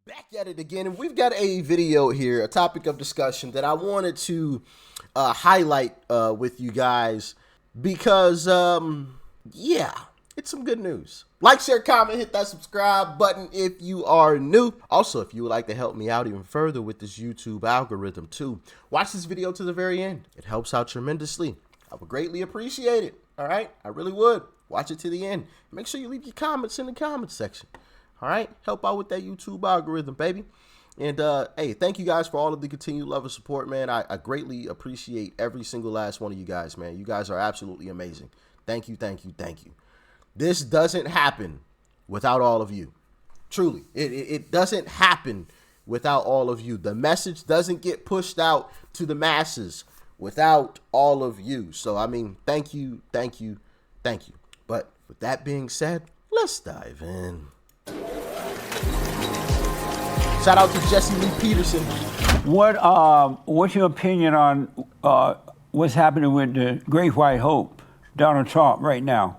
Back at it again, and we've got a video here, a topic of discussion that I wanted to highlight with you guys because, yeah, it's some good news. Like, share, comment, hit that subscribe button if you are new. Also, if you would like to help me out even further with this YouTube algorithm too, watch this video to the very end. It helps out tremendously. I would greatly appreciate it. All right, I really would. Watch it to the end. Make sure you leave your comments in the comments section. All right, help out with that YouTube algorithm, baby. And hey, thank you guys for all of the continued love and support, man. I greatly appreciate every single last one of you guys, man. You guys are absolutely amazing. Thank you, thank you, thank you. This doesn't happen without all of you. Truly, it doesn't happen without all of you. The message doesn't get pushed out to the masses without all of you. So, I mean, thank you, thank you, thank you. But with that being said, let's dive in. Shout out to Jesse Lee Peterson. What's your opinion on what's happening with the Great White Hope, Donald Trump, right now?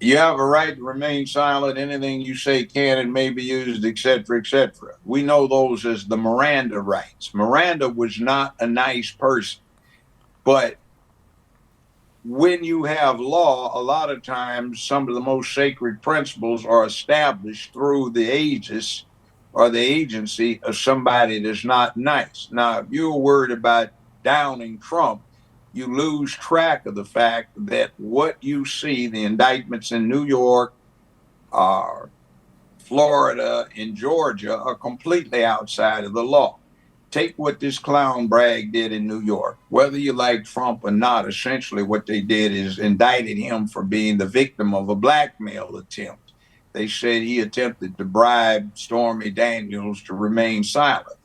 You have a right to remain silent. Anything you say can and may be used, et cetera, et cetera. We know those as the Miranda rights. Miranda was not a nice person, but when you have law, a lot of times some of the most sacred principles are established through the aegis or the agency of somebody that's not nice. Now, if you're worried about downing Trump, you lose track of the fact that what you see, the indictments in New York, Florida, and Georgia are completely outside of the law. Take what this clown Bragg did in New York. Whether you like Trump or not, essentially what they did is indicted him for being the victim of a blackmail attempt. They said he attempted to bribe Stormy Daniels to remain silent.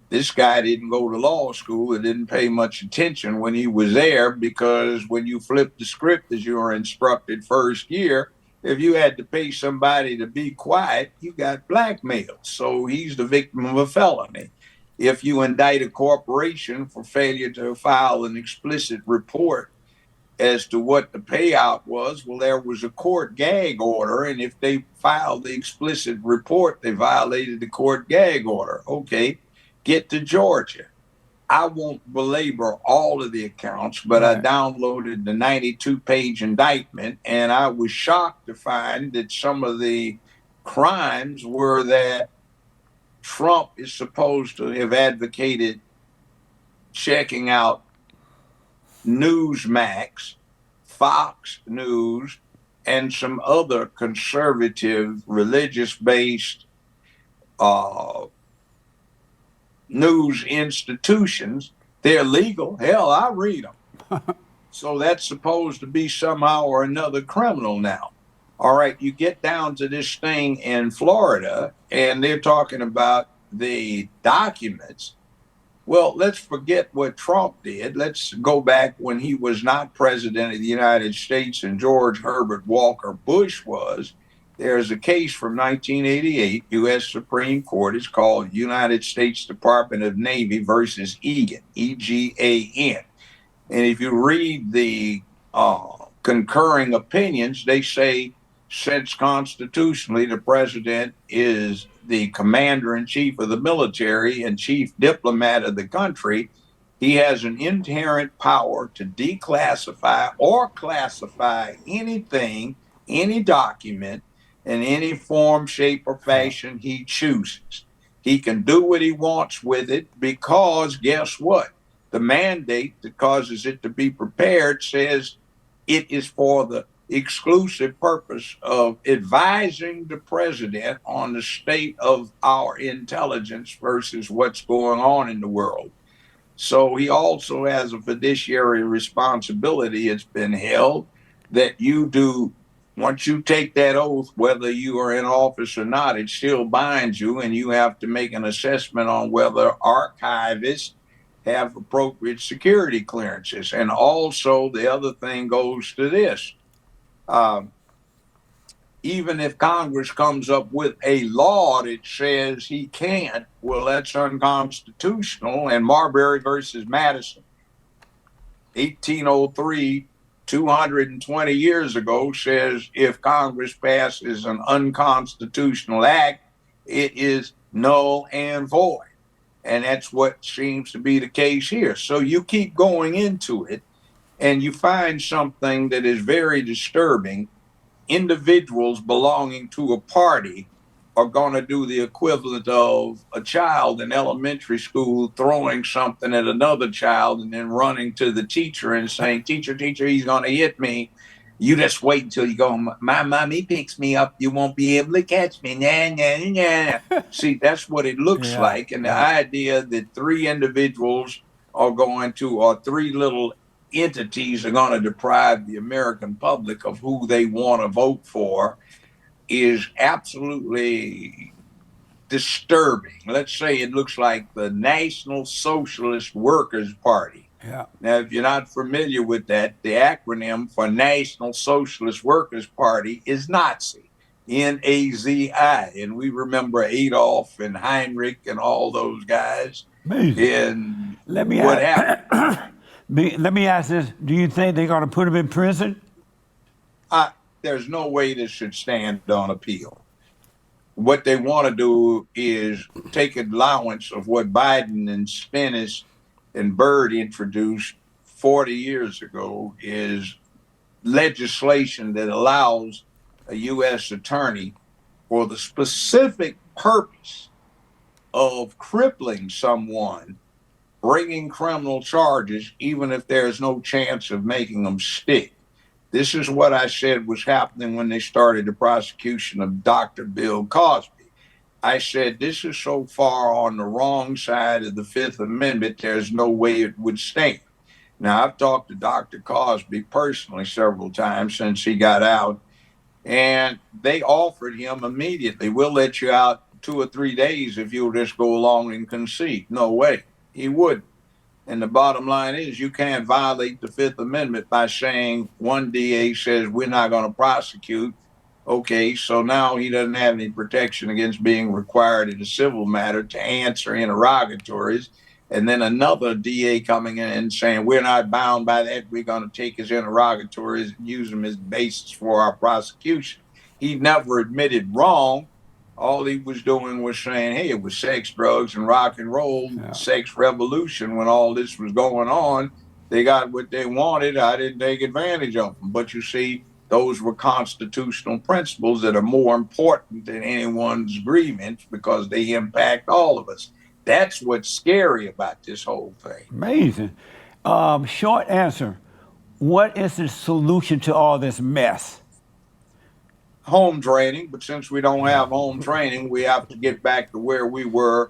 This guy didn't go to law school and didn't pay much attention when he was there, because when you flip the script as you were instructed first year, if you had to pay somebody to be quiet, you got blackmailed. So he's the victim of a felony. If you indict a corporation for failure to file an explicit report as to what the payout was, well, there was a court gag order, and if they filed the explicit report, they violated the court gag order. Okay, get to Georgia. I won't belabor all of the accounts, but I downloaded the 92-page indictment, and I was shocked to find that some of the crimes were that Trump is supposed to have advocated checking out Newsmax, Fox News, and some other conservative, religious-based news institutions. They're legal. Hell, I read them. So that's supposed to be somehow or another criminal now. All right, you get down to this thing in Florida, and they're talking about the documents. Well, let's forget what Trump did. Let's go back when he was not president of the United States and George Herbert Walker Bush was. There's a case from 1988, U.S. Supreme Court. It's called United States Department of Navy versus Egan, E-G-A-N. And if you read the concurring opinions, they say, since constitutionally the president is the commander-in-chief of the military and chief diplomat of the country, he has an inherent power to declassify or classify anything, any document, in any form, shape, or fashion he chooses. He can do what he wants with it because, guess what? The mandate that causes it to be prepared says it is for the exclusive purpose of advising the president on the state of our intelligence versus what's going on in the world. So he also has a fiduciary responsibility, it's been held, that you do. Once you take that oath, whether you are in office or not, it still binds you, and you have to make an assessment on whether archivists have appropriate security clearances. And also the other thing goes to this. Even if Congress comes up with a law that says he can't, well, that's unconstitutional. And Marbury versus Madison, 1803, 220 years ago says if Congress passes an unconstitutional act, it is null and void. And that's what seems to be the case here. So you keep going into it and you find something that is very disturbing. Individuals belonging to a party are going to do the equivalent of a child in elementary school throwing something at another child and then running to the teacher and saying, teacher, he's going to hit me. You just wait until you go, my mommy picks me up. You won't be able to catch me. Nah, nah, nah. See, that's what it looks like. And the idea that three individuals are going to, or three little entities are going to deprive the American public of who they want to vote for is absolutely disturbing. Let's say it looks like the National Socialist Workers Party. Yeah. Now, if you're not familiar with that, the acronym for National Socialist Workers Party is Nazi, N-A-Z-I. And we remember Adolf and Heinrich and all those guys. Amazing. And what happened? Let me ask this. Do you think they're going to put him in prison? There's no way this should stand on appeal. What they want to do is take allowance of what Biden and Stennis and Byrd introduced 40 years ago, is legislation that allows a U.S. attorney for the specific purpose of crippling someone, bringing criminal charges, even if there's no chance of making them stick. This is what I said was happening when they started the prosecution of Dr. Bill Cosby. I said, this is so far on the wrong side of the Fifth Amendment, there's no way it would stand. Now, I've talked to Dr. Cosby personally several times since he got out, and they offered him immediately, we'll let you out 2 or 3 days if you'll just go along and concede. No way, he wouldn't. And the bottom line is you can't violate the Fifth Amendment by saying one DA says we're not going to prosecute. Okay, so now he doesn't have any protection against being required in a civil matter to answer interrogatories. And then another DA coming in and saying we're not bound by that. We're going to take his interrogatories and use them as basis for our prosecution. He never admitted wrong. All he was doing was saying, hey, it was sex, drugs, and rock and roll, sex revolution. When all this was going on, they got what they wanted. I didn't take advantage of them. But you see, those were constitutional principles that are more important than anyone's grievance because they impact all of us. That's what's scary about this whole thing. Amazing. Short answer. What is the solution to all this mess? Home training, but since we don't have home training, we have to get back to where we were.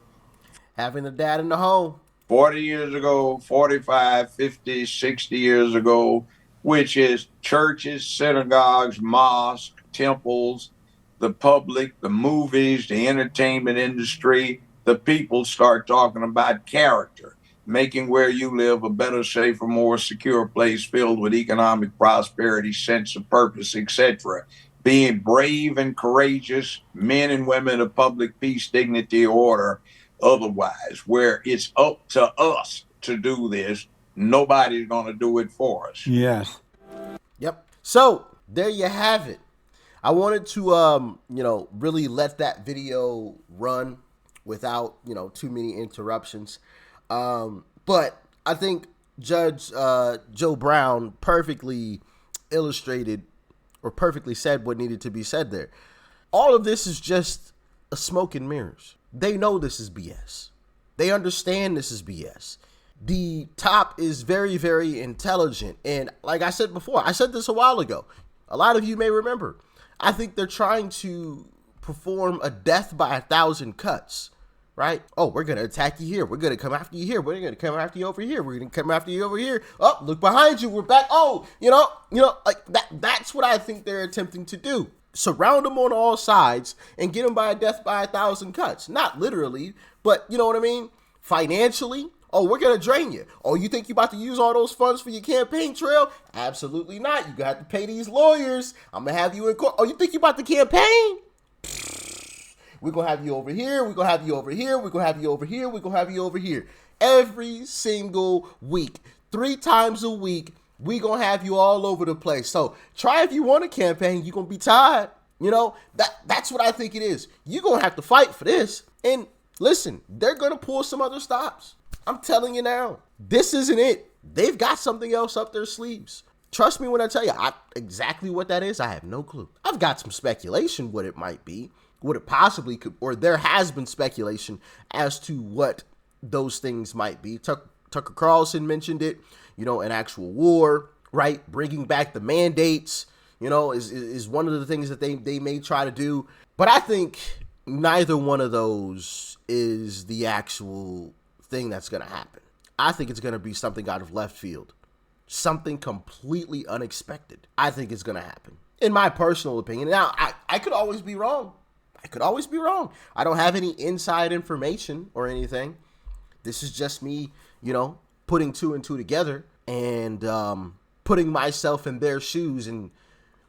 Having a dad in the home. 40 years ago, 45, 50, 60 years ago, which is churches, synagogues, mosques, temples, the public, the movies, the entertainment industry. The people start talking about character, making where you live a better, safer, more secure place filled with economic prosperity, sense of purpose, etc. Being brave and courageous, men and women of public peace, dignity, order, otherwise, where it's up to us to do this. Nobody's going to do it for us. Yes. Yep. So there you have it. I wanted to, really let that video run without, too many interruptions. But I think Judge Joe Brown perfectly illustrated or perfectly said what needed to be said there. All of this is just a smoke and mirrors. They know this is BS. They understand this is BS. The top is very, very intelligent. And like I said before, I said this a while ago. A lot of you may remember. I think they're trying to perform a death by 1,000 cuts, right? Oh, we're going to attack you here. We're going to come after you here. We're going to come after you over here. We're going to come after you over here. Oh, look behind you. We're back. Oh, like that's what I think they're attempting to do. Surround them on all sides and get them by a death by 1,000 cuts. Not literally, but you know what I mean? Financially. Oh, we're going to drain you. Oh, you think you're about to use all those funds for your campaign trail? Absolutely not. You're going to have to pay these lawyers. I'm going to have you in court. Oh, you think you're about to campaign? We're going to have you over here. We're going to have you over here. We're going to have you over here. We're going to have you over here. Every single week, 3 times a week, We gonna have you all over the place. So try if you want to campaign, you're gonna be tired. You know, that's what I think it is. You're gonna have to fight for this. And listen, they're gonna pull some other stops. I'm telling you now, this isn't it. They've got something else up their sleeves. Trust me when I tell you, exactly what that is, I have no clue. I've got some speculation what it might be, what it possibly could, or there has been speculation as to what those things might be. Tucker Carlson mentioned it, you know, an actual war, right? Bringing back the mandates, you know, is one of the things that they may try to do. But I think neither one of those is the actual thing that's going to happen. I think it's going to be something out of left field. Something completely unexpected. I think it's going to happen. In my personal opinion. Now, I could always be wrong. I could always be wrong. I don't have any inside information or anything. This is just me, you know, putting two and two together and putting myself in their shoes. And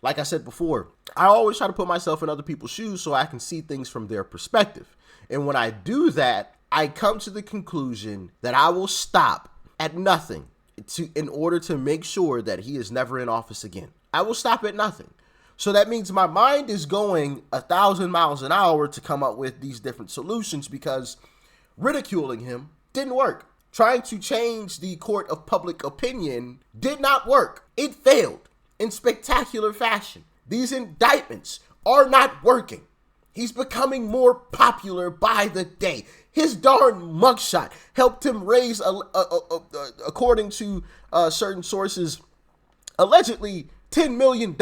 like I said before, I always try to put myself in other people's shoes so I can see things from their perspective. And when I do that, I come to the conclusion that I will stop at nothing in order to make sure that he is never in office again. I will stop at nothing. So that means my mind is going 1,000 miles an hour to come up with these different solutions, because ridiculing him didn't work. Trying to change the court of public opinion did not work. It failed in spectacular fashion. These indictments are not working. He's becoming more popular by the day. His darn mugshot helped him raise, according to certain sources, allegedly $10 million.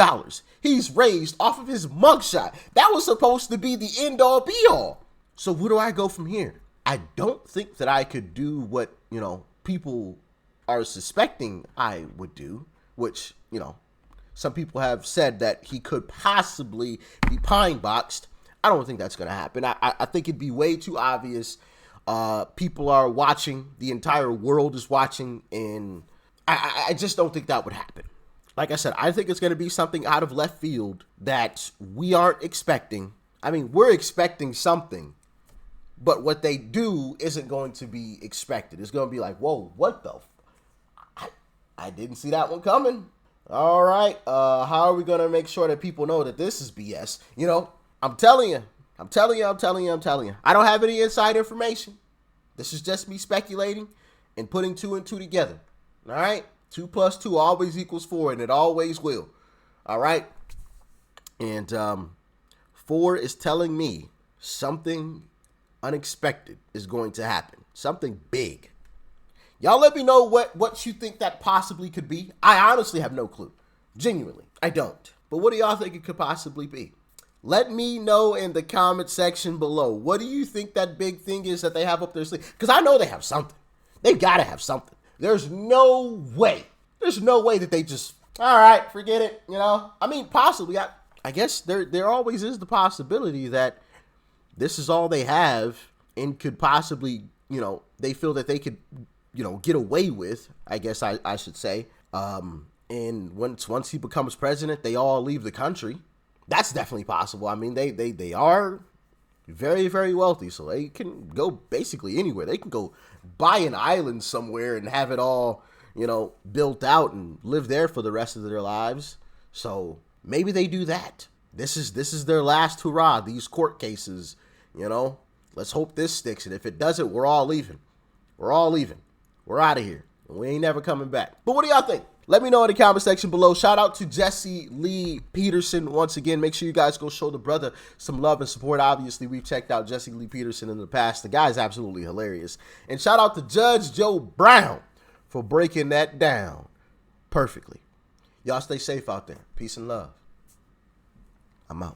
He's raised off of his mugshot. That was supposed to be the end all be all. So where do I go from here? I don't think that I could do what, you know, people are suspecting I would do, which, you know, some people have said that he could possibly be pine boxed. I don't think that's going to happen. I think it'd be way too obvious. People are watching. The entire world is watching. And I just don't think that would happen. Like I said, I think it's going to be something out of left field that we aren't expecting. I mean, we're expecting something, but what they do isn't going to be expected. It's going to be like, whoa, what the? I didn't see that one coming. All right. How are we going to make sure that people know that this is BS? You know, I'm telling you. I don't have any inside information. This is just me speculating and putting two and two together. All right. 2 + 2 always equals 4, and it always will. All right. And 4 is telling me something unexpected is going to happen. Something big. Y'all let me know what you think that possibly could be. I honestly have no clue. Genuinely, I don't. But what do y'all think it could possibly be? Let me know in the comment section below. What do you think that big thing is that they have up their sleeve? Because I know they have something. They've got to have something. There's no way. There's no way that they just, all right, forget it. You know, I mean, possibly. I guess there always is the possibility that this is all they have and could possibly, you know, they feel that they could, you know, get away with, I guess I should say. And once he becomes president, they all leave the country. That's definitely possible. I mean, they are very, very wealthy, so they can go basically anywhere. They can go buy an island somewhere and have it all, you know, built out and live there for the rest of their lives. So maybe they do that. This is their last hurrah. These court cases, you know, let's hope this sticks. And if it doesn't, we're all leaving. We're all leaving. We're out of here. We ain't never coming back. But what do y'all think? Let me know in the comment section below. Shout out to Jesse Lee Peterson. Once again, make sure you guys go show the brother some love and support. Obviously, we've checked out Jesse Lee Peterson in the past. The guy's absolutely hilarious. And shout out to Judge Joe Brown for breaking that down perfectly. Y'all stay safe out there. Peace and love. I'm out.